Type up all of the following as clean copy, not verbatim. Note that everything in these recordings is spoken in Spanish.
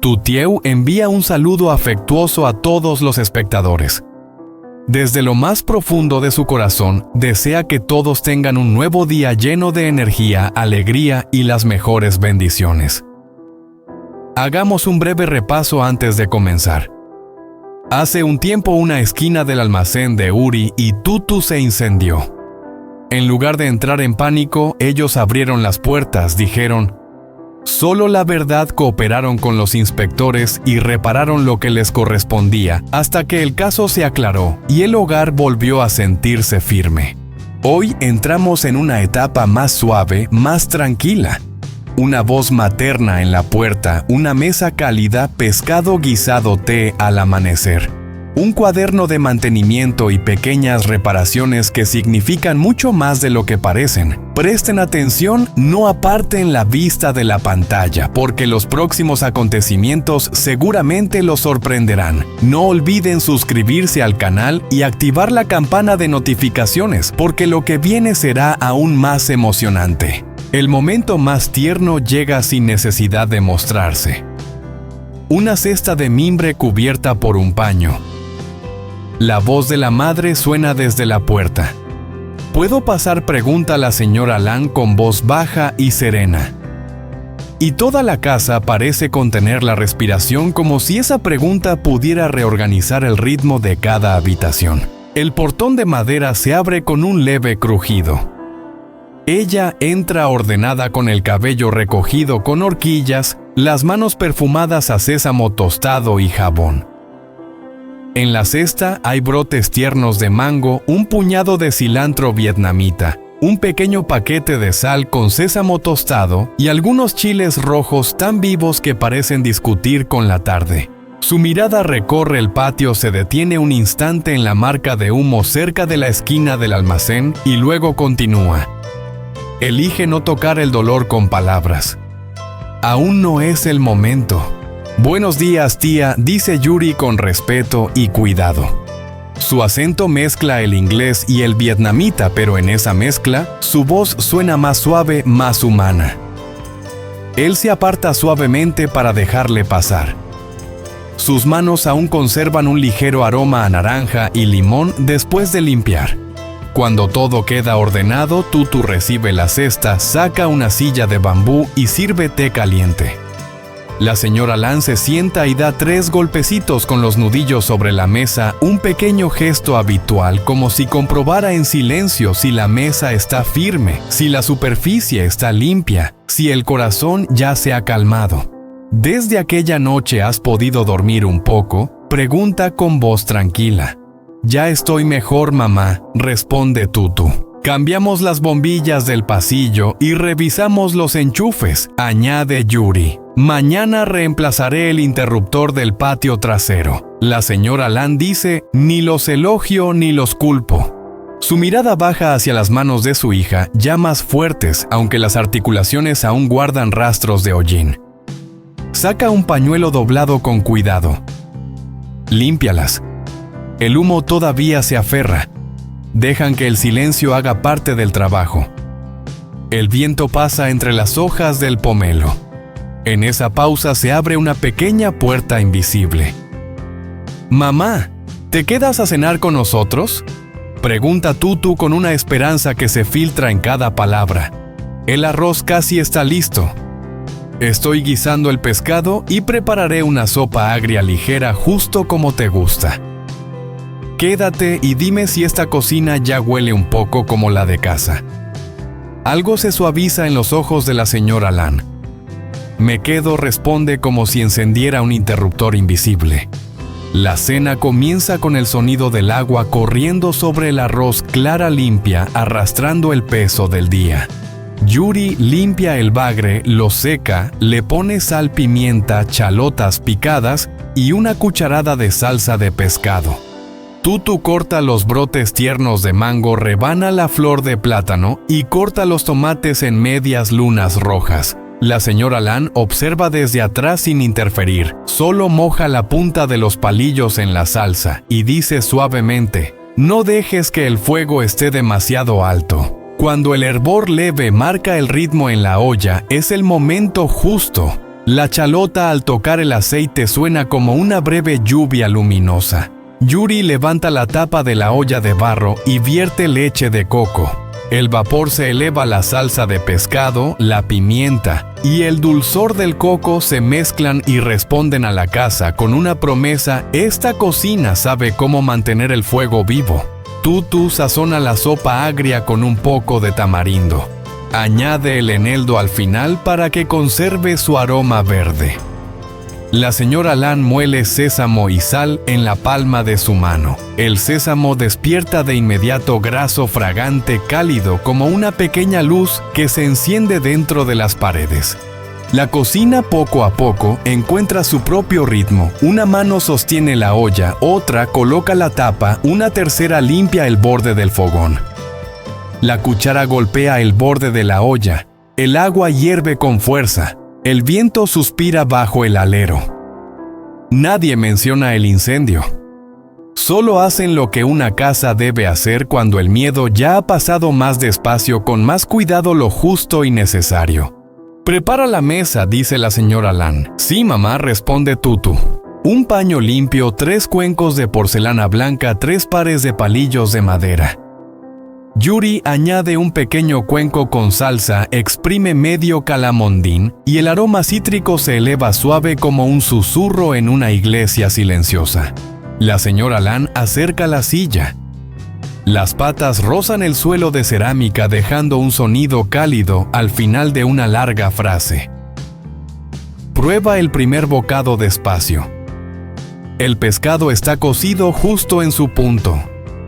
Tutieu envía un saludo afectuoso a todos los espectadores. Desde lo más profundo de su corazón, desea que todos tengan un nuevo día lleno de energía, alegría y las mejores bendiciones. Hagamos un breve repaso antes de comenzar. Hace un tiempo una esquina del almacén de Uri y Tutu se incendió. En lugar de entrar en pánico, ellos abrieron las puertas, dijeron: solo la verdad, cooperaron con los inspectores y repararon lo que les correspondía hasta que el caso se aclaró y el hogar volvió a sentirse firme. Hoy entramos en una etapa más suave, más tranquila. Una voz materna en la puerta, una mesa cálida, pescado guisado, té al amanecer. Un cuaderno de mantenimiento y pequeñas reparaciones que significan mucho más de lo que parecen. Presten atención, no aparten la vista de la pantalla, porque los próximos acontecimientos seguramente los sorprenderán. No olviden suscribirse al canal y activar la campana de notificaciones, porque lo que viene será aún más emocionante. El momento más tierno llega sin necesidad de mostrarse. Una cesta de mimbre cubierta por un paño. La voz de la madre suena desde la puerta. ¿Puedo pasar?, pregunta la señora Lan con voz baja y serena. Y toda la casa parece contener la respiración como si esa pregunta pudiera reorganizar el ritmo de cada habitación. El portón de madera se abre con un leve crujido. Ella entra ordenada con el cabello recogido con horquillas, las manos perfumadas a sésamo tostado y jabón. En la cesta hay brotes tiernos de mango, un puñado de cilantro vietnamita, un pequeño paquete de sal con sésamo tostado y algunos chiles rojos tan vivos que parecen discutir con la tarde. Su mirada recorre el patio, se detiene un instante en la marca de humo cerca de la esquina del almacén y luego continúa. Elige no tocar el dolor con palabras. Aún no es el momento. Buenos días, tía, dice Yuri con respeto y cuidado. Su acento mezcla el inglés y el vietnamita, pero en esa mezcla, su voz suena más suave, más humana. Él se aparta suavemente para dejarle pasar. Sus manos aún conservan un ligero aroma a naranja y limón después de limpiar. Cuando todo queda ordenado, Tutu recibe la cesta, saca una silla de bambú y sirve té caliente. La señora Lan se sienta y da 3 golpecitos con los nudillos sobre la mesa, un pequeño gesto habitual, como si comprobara en silencio si la mesa está firme, si la superficie está limpia, si el corazón ya se ha calmado. ¿Desde aquella noche has podido dormir un poco?, pregunta con voz tranquila. Ya estoy mejor, mamá, responde Tutu. Cambiamos las bombillas del pasillo y revisamos los enchufes, añade Yuri. Mañana reemplazaré el interruptor del patio trasero. La señora Lan dice: ni los elogio ni los culpo. Su mirada baja hacia las manos de su hija, ya más fuertes, aunque las articulaciones aún guardan rastros de hollín. Saca un pañuelo doblado con cuidado. Límpialas. El humo todavía se aferra. Dejan que el silencio haga parte del trabajo. El viento pasa entre las hojas del pomelo. En esa pausa se abre una pequeña puerta invisible. «Mamá, ¿te quedas a cenar con nosotros?», pregunta Tutu con una esperanza que se filtra en cada palabra. El arroz casi está listo. Estoy guisando el pescado y prepararé una sopa agria ligera justo como te gusta. Quédate y dime si esta cocina ya huele un poco como la de casa. Algo se suaviza en los ojos de la señora Lan. Me quedo, responde como si encendiera un interruptor invisible. La cena comienza con el sonido del agua corriendo sobre el arroz, clara limpia, arrastrando el peso del día. Yuri limpia el bagre, lo seca, le pone sal, pimienta, chalotas picadas y una cucharada de salsa de pescado. Tutu corta los brotes tiernos de mango, rebana la flor de plátano y corta los tomates en medias lunas rojas. La señora Lan observa desde atrás sin interferir, solo moja la punta de los palillos en la salsa y dice suavemente: no dejes que el fuego esté demasiado alto. Cuando el hervor leve marca el ritmo en la olla, es el momento justo. La chalota al tocar el aceite suena como una breve lluvia luminosa. Yuri levanta la tapa de la olla de barro y vierte leche de coco. El vapor se eleva a la salsa de pescado, la pimienta y el dulzor del coco se mezclan y responden a la casa con una promesa: esta cocina sabe cómo mantener el fuego vivo. Tutu sazona la sopa agria con un poco de tamarindo. Añade el eneldo al final para que conserve su aroma verde. La señora Lan muele sésamo y sal en la palma de su mano. El sésamo despierta de inmediato graso fragante cálido como una pequeña luz que se enciende dentro de las paredes. La cocina poco a poco encuentra su propio ritmo. Una mano sostiene la olla, otra coloca la tapa, una tercera limpia el borde del fogón. La cuchara golpea el borde de la olla. El agua hierve con fuerza. El viento suspira bajo el alero. Nadie menciona el incendio. Solo hacen lo que una casa debe hacer cuando el miedo ya ha pasado más despacio, con más cuidado lo justo y necesario. «Prepara la mesa», dice la señora Lan. «Sí, mamá», responde Tutu. Un paño limpio, 3 cuencos de porcelana blanca, 3 pares de palillos de madera. Yuri añade un pequeño cuenco con salsa, exprime medio calamondín y el aroma cítrico se eleva suave como un susurro en una iglesia silenciosa. La señora Lan acerca la silla. Las patas rozan el suelo de cerámica dejando un sonido cálido al final de una larga frase. Prueba el primer bocado despacio. El pescado está cocido justo en su punto.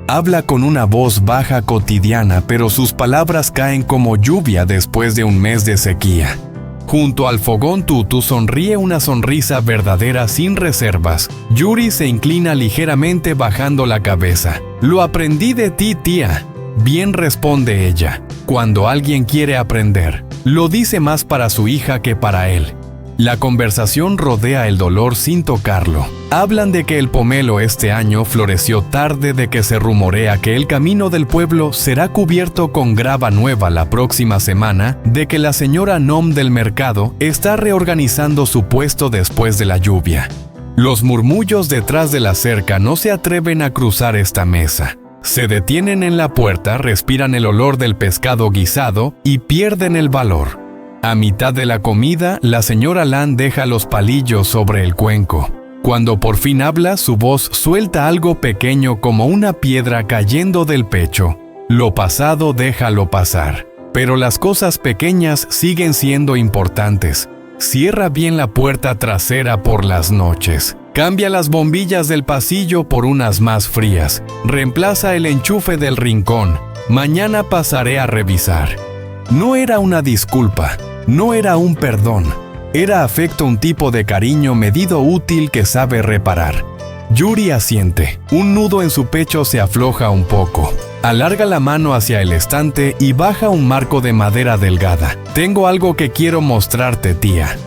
Habla con una voz baja cotidiana, pero sus palabras caen como lluvia después de un mes de sequía. Junto al fogón, Tutu sonríe una sonrisa verdadera sin reservas. Yuri se inclina ligeramente bajando la cabeza. «Lo aprendí de ti, tía». «Bien», responde ella. Cuando alguien quiere aprender, lo dice más para su hija que para él. La conversación rodea el dolor sin tocarlo. Hablan de que el pomelo este año floreció tarde, de que se rumorea que el camino del pueblo será cubierto con grava nueva la próxima semana, de que la señora Nom del mercado está reorganizando su puesto después de la lluvia. Los murmullos detrás de la cerca no se atreven a cruzar esta mesa. Se detienen en la puerta, respiran el olor del pescado guisado y pierden el valor. A mitad de la comida, la señora Lan deja los palillos sobre el cuenco. Cuando por fin habla, su voz suelta algo pequeño como una piedra cayendo del pecho. Lo pasado déjalo pasar. Pero las cosas pequeñas siguen siendo importantes. Cierra bien la puerta trasera por las noches. Cambia las bombillas del pasillo por unas más frías. Reemplaza el enchufe del rincón. Mañana pasaré a revisar. No era una disculpa. No era un perdón, era afecto, un tipo de cariño medido útil que sabe reparar. Yuri asiente, un nudo en su pecho se afloja un poco. Alarga la mano hacia el estante y baja un marco de madera delgada. «Tengo algo que quiero mostrarte, tía».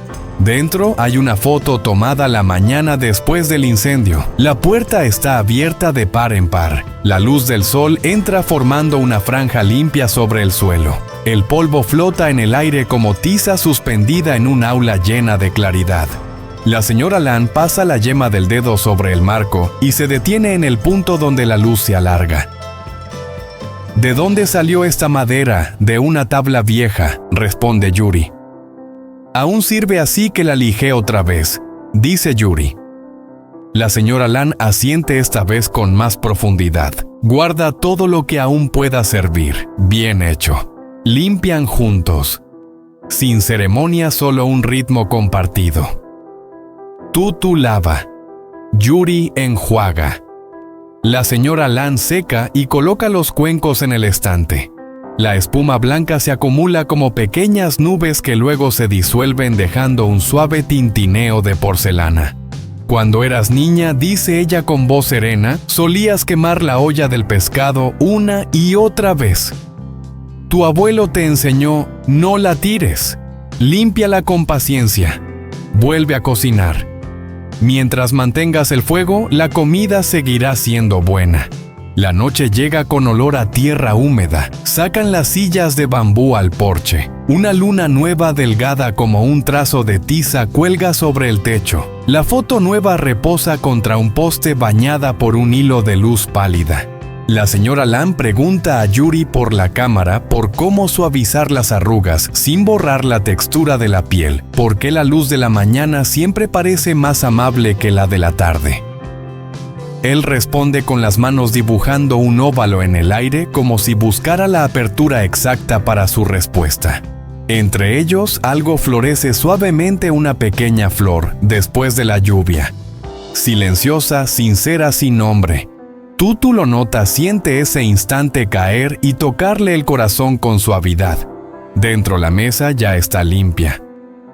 Dentro hay una foto tomada la mañana después del incendio. La puerta está abierta de par en par. La luz del sol entra formando una franja limpia sobre el suelo. El polvo flota en el aire como tiza suspendida en un aula llena de claridad. La señora Lan pasa la yema del dedo sobre el marco y se detiene en el punto donde la luz se alarga. «¿De dónde salió esta madera? De una tabla vieja», responde Yuri. «Aún sirve, así que la lijé otra vez», dice Yuri. La señora Lan asiente esta vez con más profundidad. «Guarda todo lo que aún pueda servir». «Bien hecho». Limpian juntos. Sin ceremonia, solo un ritmo compartido. Tutu lava. Yuri enjuaga. La señora Lan seca y coloca los cuencos en el estante. La espuma blanca se acumula como pequeñas nubes que luego se disuelven dejando un suave tintineo de porcelana. «Cuando eras niña», dice ella con voz serena, «solías quemar la olla del pescado una y otra vez. Tu abuelo te enseñó: no la tires, límpiala con paciencia, vuelve a cocinar. Mientras mantengas el fuego, la comida seguirá siendo buena». La noche llega con olor a tierra húmeda. Sacan las sillas de bambú al porche. Una luna nueva delgada como un trazo de tiza cuelga sobre el techo. La foto nueva reposa contra un poste bañada por un hilo de luz pálida. La señora Lam pregunta a Yuri por la cámara por cómo suavizar las arrugas sin borrar la textura de la piel, porque la luz de la mañana siempre parece más amable que la de la tarde. Él responde con las manos dibujando un óvalo en el aire como si buscara la apertura exacta para su respuesta. Entre ellos, algo florece suavemente, una pequeña flor, después de la lluvia. Silenciosa, sincera, sin nombre. Tutu lo nota, siente ese instante caer y tocarle el corazón con suavidad. Dentro la mesa ya está limpia.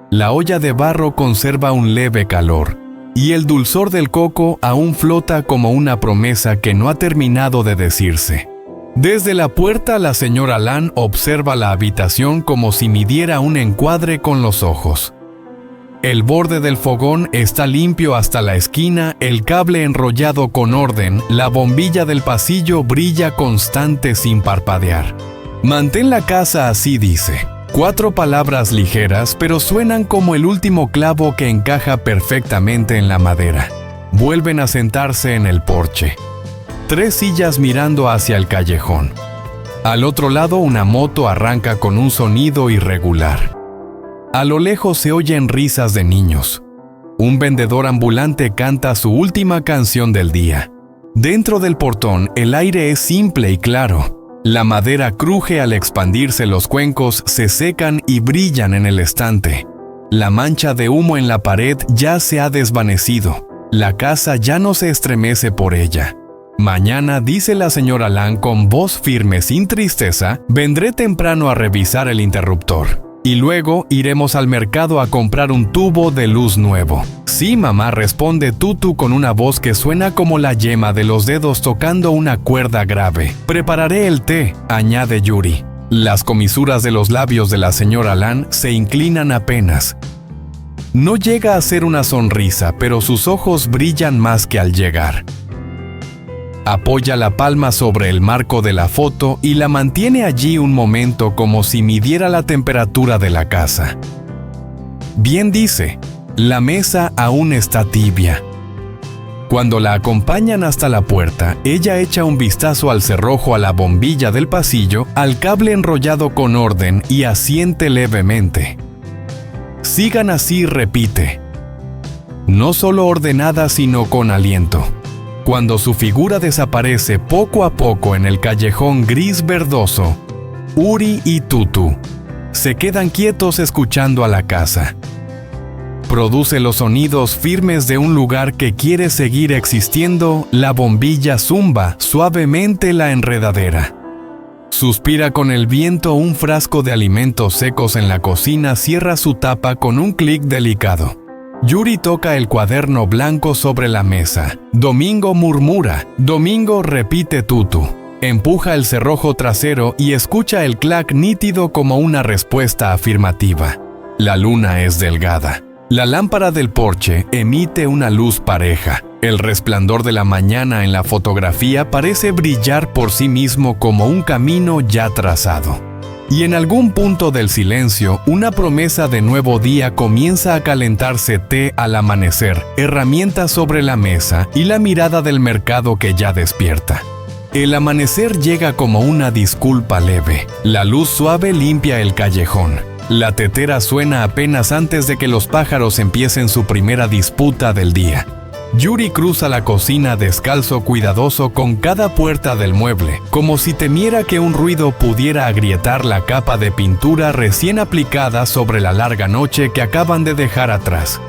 La olla de barro conserva un leve calor. Y el dulzor del coco aún flota como una promesa que no ha terminado de decirse. Desde la puerta, la señora Lam observa la habitación como si midiera un encuadre con los ojos. El borde del fogón está limpio hasta la esquina, el cable enrollado con orden, la bombilla del pasillo brilla constante sin parpadear. Mantén la casa así, dice. 4 palabras ligeras, pero suenan como el último clavo que encaja perfectamente en la madera. Vuelven a sentarse en el porche. 3 sillas mirando hacia el callejón. Al otro lado, una moto arranca con un sonido irregular. A lo lejos se oyen risas de niños. Un vendedor ambulante canta su última canción del día. Dentro del portón, el aire es simple y claro. La madera cruje al expandirse, los cuencos se secan y brillan en el estante. La mancha de humo en la pared ya se ha desvanecido. La casa ya no se estremece por ella. Mañana, dice la señora Lam con voz firme, sin tristeza, vendré temprano a revisar el interruptor. Y luego iremos al mercado a comprar un tubo de luz nuevo. Sí, mamá, responde Tutu con una voz que suena como la yema de los dedos tocando una cuerda grave. Prepararé el té, añade Yuri. Las comisuras de los labios de la señora Lam se inclinan apenas. No llega a ser una sonrisa, pero sus ojos brillan más que al llegar. Apoya la palma sobre el marco de la foto y la mantiene allí un momento como si midiera la temperatura de la casa. Bien, dice, la mesa aún está tibia. Cuando la acompañan hasta la puerta, ella echa un vistazo al cerrojo, a la bombilla del pasillo, al cable enrollado con orden y asiente levemente. Sigan así, repite. No solo ordenada, sino con aliento. Cuando su figura desaparece poco a poco en el callejón gris verdoso, Uri y Tutu se quedan quietos escuchando a la casa. Produce los sonidos firmes de un lugar que quiere seguir existiendo. La bombilla zumba suavemente la enredadera. Suspira con el viento. Un frasco de alimentos secos en la cocina cierra su tapa con un clic delicado. Yuri toca el cuaderno blanco sobre la mesa. Domingo, murmura. Domingo, repite Tutu. Empuja el cerrojo trasero y escucha el clac nítido como una respuesta afirmativa. La luna es delgada. La lámpara del porche emite una luz pareja. El resplandor de la mañana en la fotografía parece brillar por sí mismo como un camino ya trazado. Y en algún punto del silencio, una promesa de nuevo día comienza a calentarse. Té al amanecer, herramientas sobre la mesa y la mirada del mercado que ya despierta. El amanecer llega como una disculpa leve. La luz suave limpia el callejón. La tetera suena apenas antes de que los pájaros empiecen su primera disputa del día. Yuri cruza la cocina descalzo, cuidadoso con cada puerta del mueble, como si temiera que un ruido pudiera agrietar la capa de pintura recién aplicada sobre la larga noche que acaban de dejar atrás.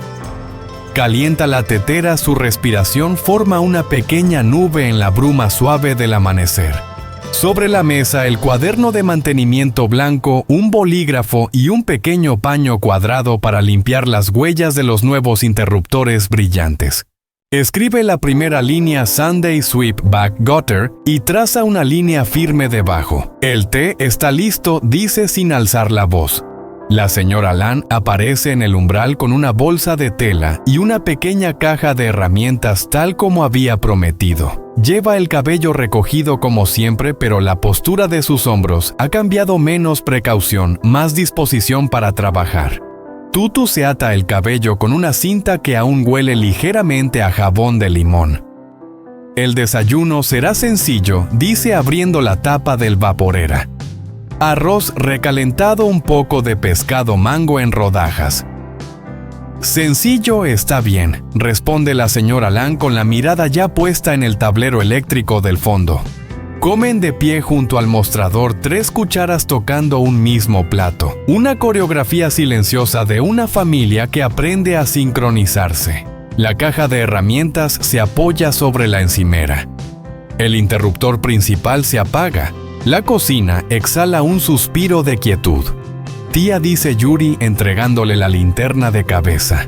Calienta la tetera, su respiración forma una pequeña nube en la bruma suave del amanecer. Sobre la mesa, el cuaderno de mantenimiento blanco, un bolígrafo y un pequeño paño cuadrado para limpiar las huellas de los nuevos interruptores brillantes. Escribe la primera línea Sunday Sweep Back Gutter y traza una línea firme debajo. El té está listo, dice sin alzar la voz. La señora Lan aparece en el umbral con una bolsa de tela y una pequeña caja de herramientas tal como había prometido. Lleva el cabello recogido como siempre, pero la postura de sus hombros ha cambiado: menos precaución, más disposición para trabajar. Tutu se ata el cabello con una cinta que aún huele ligeramente a jabón de limón. El desayuno será sencillo, dice abriendo la tapa del vaporera. Arroz recalentado, un poco de pescado mango en rodajas. Sencillo está bien, responde la señora Lan con la mirada ya puesta en el tablero eléctrico del fondo. Comen de pie junto al mostrador, 3 cucharas tocando un mismo plato. Una coreografía silenciosa de una familia que aprende a sincronizarse. La caja de herramientas se apoya sobre la encimera. El interruptor principal se apaga. La cocina exhala un suspiro de quietud. Tía, dice Yuri entregándole la linterna de cabeza.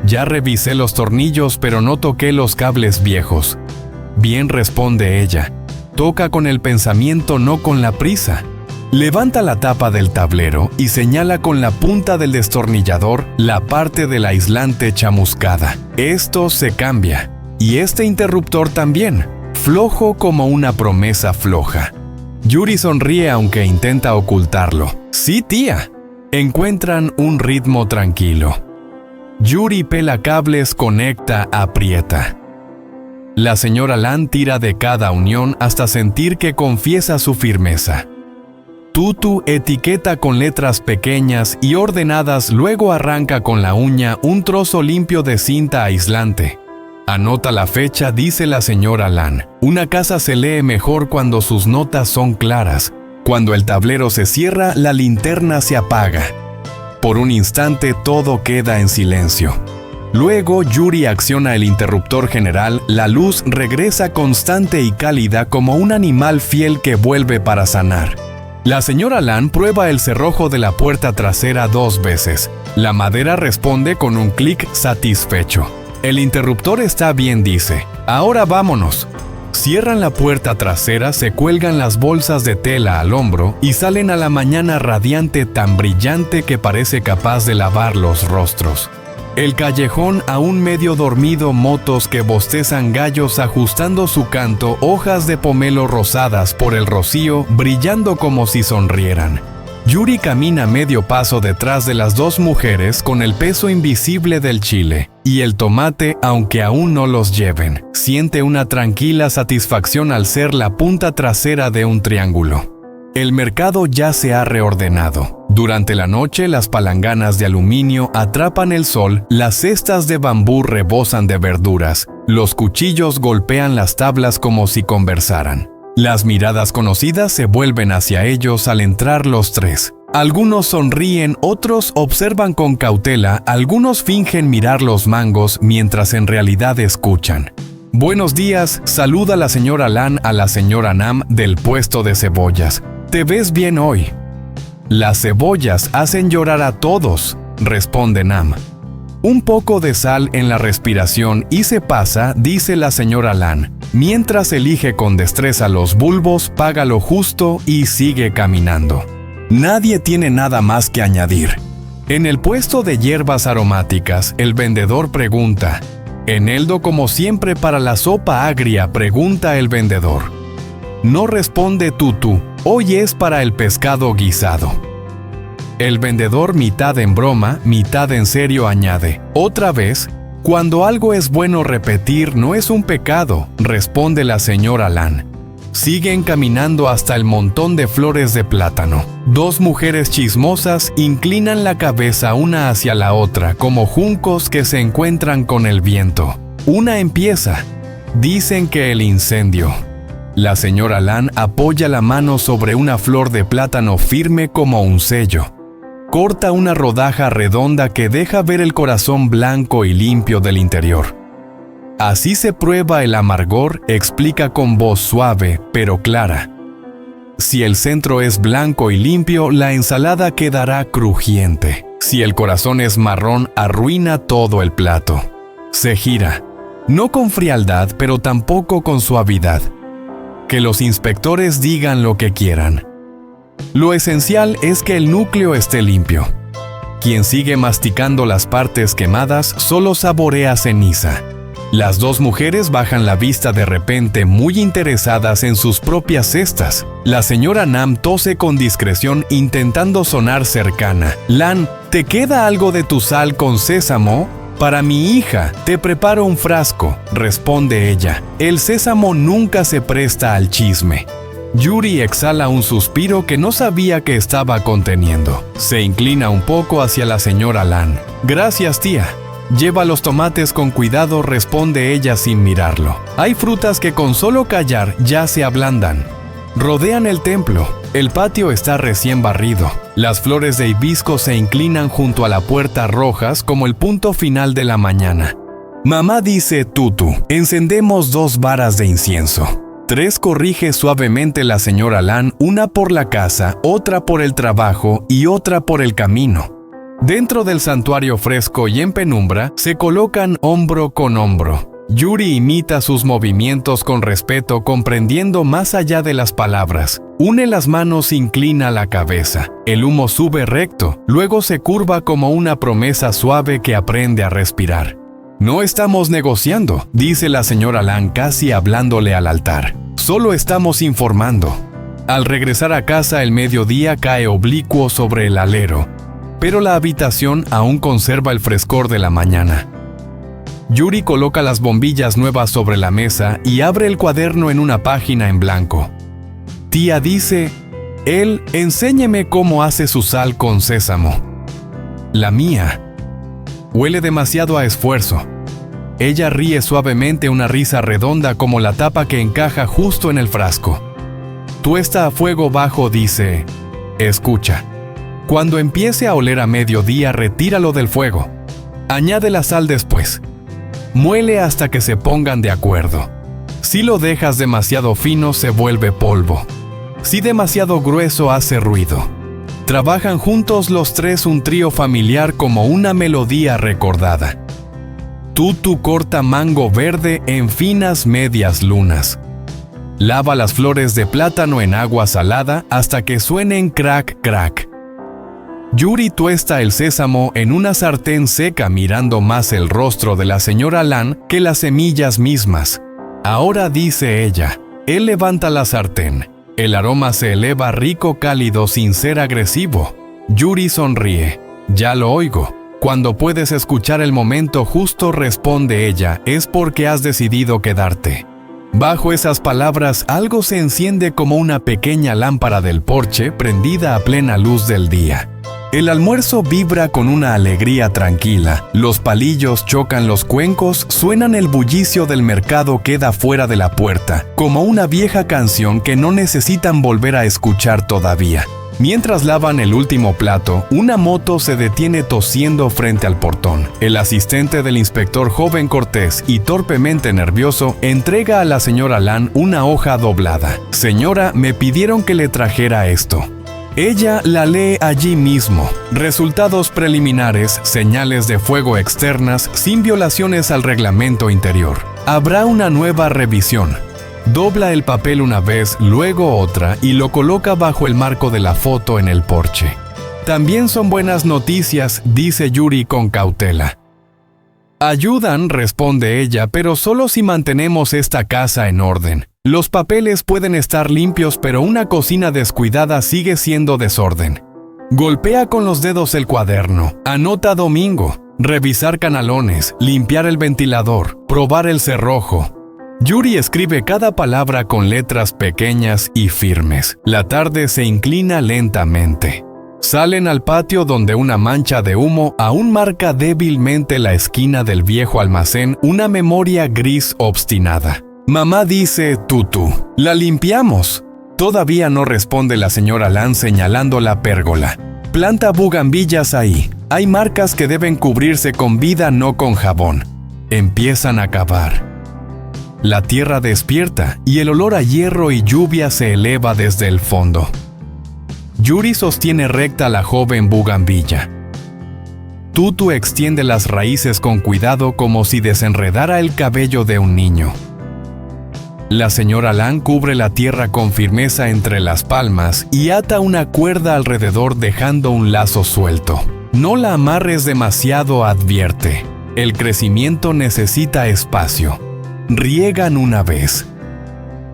Ya revisé los tornillos, pero no toqué los cables viejos. Bien, responde ella. Toca con el pensamiento, no con la prisa. Levanta la tapa del tablero y señala con la punta del destornillador la parte del aislante chamuscada. Esto se cambia. Y este interruptor también. Flojo como una promesa floja. Yuri sonríe aunque intenta ocultarlo. Sí, tía. Encuentran un ritmo tranquilo. Yuri pela cables, conecta, aprieta. La señora Lan tira de cada unión hasta sentir que confiesa su firmeza. Tutu etiqueta con letras pequeñas y ordenadas, luego arranca con la uña un trozo limpio de cinta aislante. Anota la fecha, dice la señora Lan. Una casa se lee mejor cuando sus notas son claras. Cuando el tablero se cierra, la linterna se apaga. Por un instante todo queda en silencio. Luego Yuri acciona el interruptor general, la luz regresa constante y cálida como un animal fiel que vuelve para sanar. La señora Lan prueba el cerrojo de la puerta trasera 2 veces. La madera responde con un clic satisfecho. El interruptor está bien, dice. Ahora vámonos. Cierran la puerta trasera, se cuelgan las bolsas de tela al hombro y salen a la mañana radiante, tan brillante que parece capaz de lavar los rostros. El callejón aún medio dormido, motos que bostezan, gallos ajustando su canto, hojas de pomelo rosadas por el rocío brillando como si sonrieran. Yuri camina medio paso detrás de las 2 mujeres con el peso invisible del chile y el tomate, aunque aún no los lleven. Siente una tranquila satisfacción al ser la punta trasera de un triángulo. El mercado ya se ha reordenado. Durante la noche las palanganas de aluminio atrapan el sol, las cestas de bambú rebosan de verduras, los cuchillos golpean las tablas como si conversaran. Las miradas conocidas se vuelven hacia ellos al entrar los 3. Algunos sonríen, otros observan con cautela, algunos fingen mirar los mangos mientras en realidad escuchan. Buenos días, saluda la señora Lan a la señora Nam del puesto de cebollas. Te ves bien hoy. Las cebollas hacen llorar a todos, responde Nam. Un poco de sal en la respiración y se pasa, dice la señora Lan. Mientras elige con destreza los bulbos, paga lo justo y sigue caminando. Nadie tiene nada más que añadir. En el puesto de hierbas aromáticas, el vendedor pregunta. ¿Eneldo como siempre para la sopa agria?, pregunta el vendedor. No responde Tutu, hoy es para el pescado guisado. El vendedor, mitad en broma, mitad en serio, añade. Otra vez, cuando algo es bueno repetir no es un pecado, responde la señora Lan. Siguen caminando hasta el montón de flores de plátano. 2 mujeres chismosas inclinan la cabeza una hacia la otra como juncos que se encuentran con el viento. Una empieza. Dicen que el incendio. La señora Lan apoya la mano sobre una flor de plátano firme como un sello. Corta una rodaja redonda que deja ver el corazón blanco y limpio del interior. Así se prueba el amargor, explica con voz suave pero clara. Si el centro es blanco y limpio, la ensalada quedará crujiente. Si el corazón es marrón, arruina todo el plato. Se gira, no con frialdad, pero tampoco con suavidad. Que los inspectores digan lo que quieran. Lo esencial es que el núcleo esté limpio. Quien sigue masticando las partes quemadas solo saborea ceniza. Las dos mujeres bajan la vista de repente, muy interesadas en sus propias cestas. La señora Nam tose con discreción intentando sonar cercana. Lan, ¿te queda algo de tu sal con sésamo? Para mi hija, te preparo un frasco, responde ella. El sésamo nunca se presta al chisme. Yuri exhala un suspiro que no sabía que estaba conteniendo. Se inclina un poco hacia la señora Lan. Gracias, tía. Lleva los tomates con cuidado, responde ella sin mirarlo. Hay frutas que con solo callar ya se ablandan. Rodean el templo. El patio está recién barrido. Las flores de hibisco se inclinan junto a la puerta rojas como el punto final de la mañana. Mamá dice tutu. Encendemos 2 varas de incienso. 3 corrige suavemente la señora Lan, una por la casa, otra por el trabajo y otra por el camino. Dentro del santuario fresco y en penumbra, se colocan hombro con hombro. Yuri imita sus movimientos con respeto, comprendiendo más allá de las palabras. Une las manos, inclina la cabeza. El humo sube recto, luego se curva como una promesa suave que aprende a respirar. No estamos negociando, dice la señora Lan casi hablándole al altar. Solo estamos informando. Al regresar a casa, el mediodía cae oblicuo sobre el alero, pero la habitación aún conserva el frescor de la mañana. Yuri coloca las bombillas nuevas sobre la mesa y abre el cuaderno en una página en blanco. Tía dice, él, enséñeme cómo hace su sal con sésamo. La mía. Huele demasiado a esfuerzo. Ella ríe suavemente, una risa redonda como la tapa que encaja justo en el frasco. Tuesta a fuego bajo, dice, escucha. Cuando empiece a oler a mediodía, retíralo del fuego. Añade la sal después. Muele hasta que se pongan de acuerdo. Si lo dejas demasiado fino, se vuelve polvo. Si demasiado grueso, hace ruido. Trabajan juntos los 3, un trío familiar como una melodía recordada. Tutu corta mango verde en finas medias lunas. Lava las flores de plátano en agua salada hasta que suenen crack, crack. Yuri tuesta el sésamo en una sartén seca, mirando más el rostro de la señora Lan que las semillas mismas. Ahora, dice ella. Él levanta la sartén. El aroma se eleva rico, cálido, sin ser agresivo. Yuri sonríe. Ya lo oigo. Cuando puedes escuchar el momento justo, responde ella, es porque has decidido quedarte. Bajo esas palabras, algo se enciende como una pequeña lámpara del porche prendida a plena luz del día. El almuerzo vibra con una alegría tranquila. Los palillos chocan los cuencos, suenan, el bullicio del mercado queda fuera de la puerta, como una vieja canción que no necesitan volver a escuchar todavía. Mientras lavan el último plato, una moto se detiene tosiendo frente al portón. El asistente del inspector, joven, cortés y torpemente nervioso, entrega a la señora Lan una hoja doblada. Señora, me pidieron que le trajera esto. Ella la lee allí mismo. Resultados preliminares, señales de fuego externas, sin violaciones al reglamento interior. Habrá una nueva revisión. Dobla el papel una vez, luego otra, y lo coloca bajo el marco de la foto en el porche. También son buenas noticias, dice Yuri con cautela. Ayudan, responde ella, pero solo si mantenemos esta casa en orden. Los papeles pueden estar limpios, pero una cocina descuidada sigue siendo desorden. Golpea con los dedos el cuaderno. Anota domingo. Revisar canalones, limpiar el ventilador, probar el cerrojo. Yuri escribe cada palabra con letras pequeñas y firmes. La tarde se inclina lentamente. Salen al patio, donde una mancha de humo aún marca débilmente la esquina del viejo almacén, una memoria gris obstinada. Mamá dice tutu. La limpiamos. Todavía no, responde la señora Lan señalando la pérgola. Planta bugambillas ahí. Hay marcas que deben cubrirse con vida, no con jabón. Empiezan a cavar. La tierra despierta y el olor a hierro y lluvia se eleva desde el fondo. Yuri sostiene recta la joven bugambilla. Tutu extiende las raíces con cuidado, como si desenredara el cabello de un niño. La señora Lan cubre la tierra con firmeza entre las palmas y ata una cuerda alrededor dejando un lazo suelto. No la amarres demasiado, advierte. El crecimiento necesita espacio. Riegan una vez.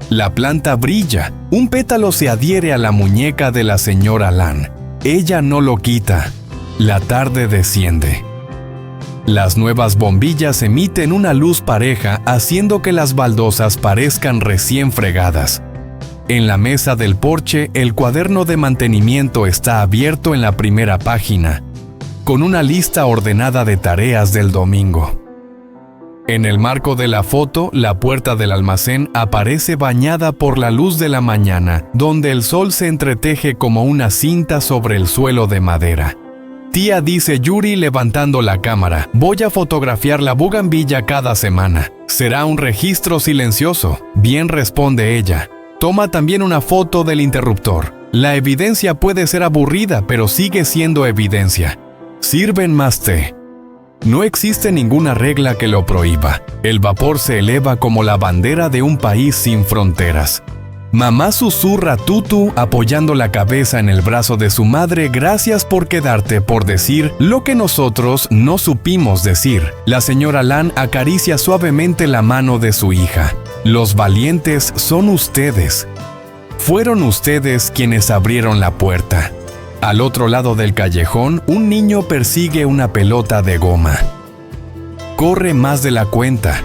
La planta brilla. Un pétalo se adhiere a la muñeca de la señora Lan. Ella no lo quita. La tarde desciende. Las nuevas bombillas emiten una luz pareja, haciendo que las baldosas parezcan recién fregadas. En la mesa del porche, el cuaderno de mantenimiento está abierto en la primera página, con una lista ordenada de tareas del domingo. En el marco de la foto, la puerta del almacén aparece bañada por la luz de la mañana, donde el sol se entreteje como una cinta sobre el suelo de madera. Tía, dice Yuri levantando la cámara, voy a fotografiar la bugambilla cada semana. Será un registro silencioso. Bien, responde ella. Toma también una foto del interruptor. La evidencia puede ser aburrida, pero sigue siendo evidencia. Sirven más té. No existe ninguna regla que lo prohíba. El vapor se eleva como la bandera de un país sin fronteras. Mamá susurra Tutu apoyando la cabeza en el brazo de su madre. Gracias por quedarte por decir lo que nosotros no supimos decir. La señora Lan acaricia suavemente la mano de su hija. Los valientes son ustedes. Fueron ustedes quienes abrieron la puerta. Al otro lado del callejón, un niño persigue una pelota de goma. Corre más de la cuenta.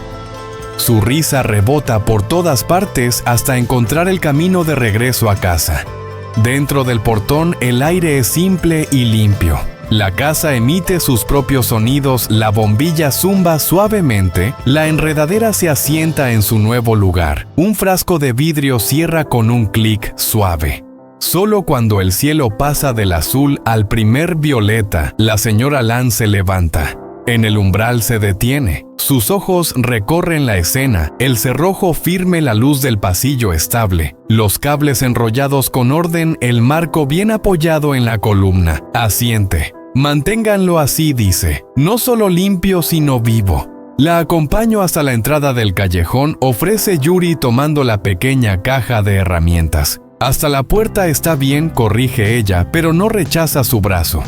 Su risa rebota por todas partes hasta encontrar el camino de regreso a casa. Dentro del portón, el aire es simple y limpio. La casa emite sus propios sonidos, la bombilla zumba suavemente, la enredadera se asienta en su nuevo lugar. Un frasco de vidrio cierra con un clic suave. Solo cuando el cielo pasa del azul al primer violeta, la señora Lan se levanta. En el umbral se detiene. Sus ojos recorren la escena, el cerrojo firme, la luz del pasillo estable, los cables enrollados con orden, el marco bien apoyado en la columna. Asiente. Manténganlo así, dice. No solo limpio, sino vivo. La acompaño hasta la entrada del callejón, ofrece Yuri tomando la pequeña caja de herramientas. Hasta la puerta está bien, corrige ella, pero no rechaza su brazo.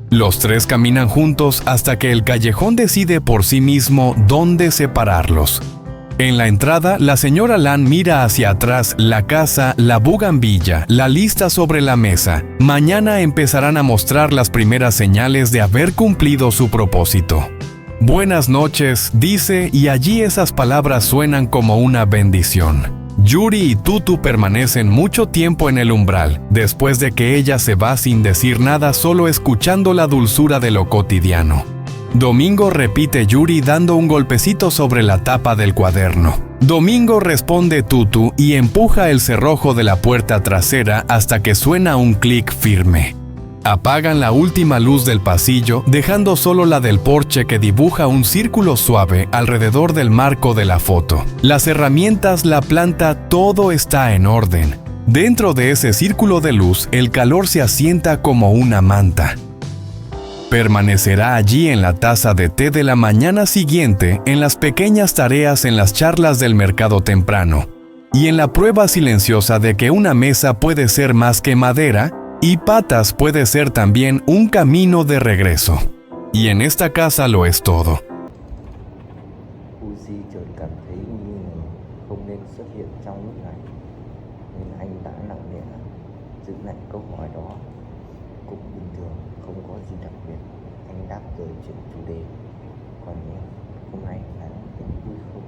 Los tres caminan juntos hasta que el callejón decide por sí mismo dónde separarlos. En la entrada, la señora Lan mira hacia atrás, la casa, la bugambilla, la lista sobre la mesa. Mañana empezarán a mostrar las primeras señales de haber cumplido su propósito. Buenas noches, dice, y allí esas palabras suenan como una bendición. Yuri y Tutu permanecen mucho tiempo en el umbral, después de que ella se va sin decir nada, solo escuchando la dulzura de lo cotidiano. Domingo, repite Yuri dando un golpecito sobre la tapa del cuaderno. Domingo, responde Tutu y empuja el cerrojo de la puerta trasera hasta que suena un clic firme. Apagan la última luz del pasillo, dejando solo la del porche que dibuja un círculo suave alrededor del marco de la foto. Las herramientas, la planta, todo está en orden. Dentro de ese círculo de luz, el calor se asienta como una manta. Permanecerá allí en la taza de té de la mañana siguiente, en las pequeñas tareas, en las charlas del mercado temprano, y en la prueba silenciosa de que una mesa puede ser más que madera, y patas puede ser también un camino de regreso. Y en esta casa lo es todo. Uzi chợt cảm thấy nghi ngờ không nên xuất hiện trong lúc này, nên anh đã nặng nề giữ lại câu hỏi đó. Cũng bình thường, không có gì đặc biệt. Anh đáp rồi chuyển chủ đề. Còn em, hôm nay anh thấy vui không?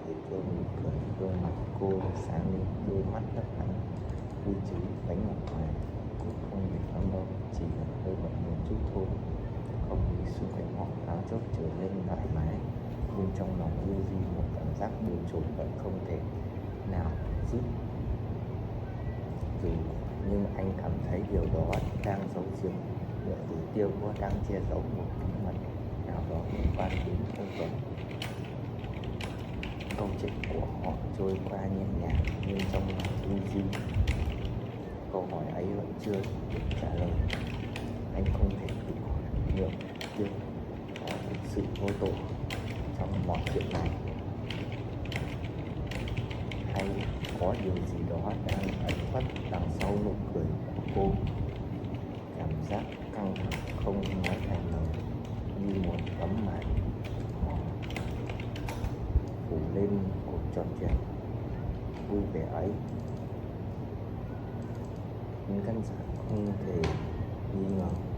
Thì tôi mỉm cười, gương mặt cô sáng lên, đôi mắt lấp lánh. Vui chứ, bánh ngọt hoài. Cũng không biết lắm đâu, chỉ là hơi bận một chút thôi. Không khí xung quanh họ thoáng chốc trở nên thoải mái, nhưng trong lòng Uzi một cảm giác bồn chồn vẫn không thể nào dứt. Dù nhưng anh cảm thấy điều đó đang giấu giếm, nửa tử tiêu có đang che giấu một bí mật nào đó liên quan đến ông Tuấn. Câu chuyện của họ trôi qua nhẹ nhàng, nhưng trong lòng Uzi câu hỏi ấy vẫn chưa được trả lời. Anh không thể tự hỏi liệu tiêu có thực sự vô tội trong mọi chuyện này. hay có điều gì đó đang ẩn khuất đằng sau nụ cười của cô. Cảm giác căng thẳng không nói thành lời, như một tấm màn mỏng phủ lên cuộc trò chuyện vui vẻ ấy. Khán giả không thể nghi ngờ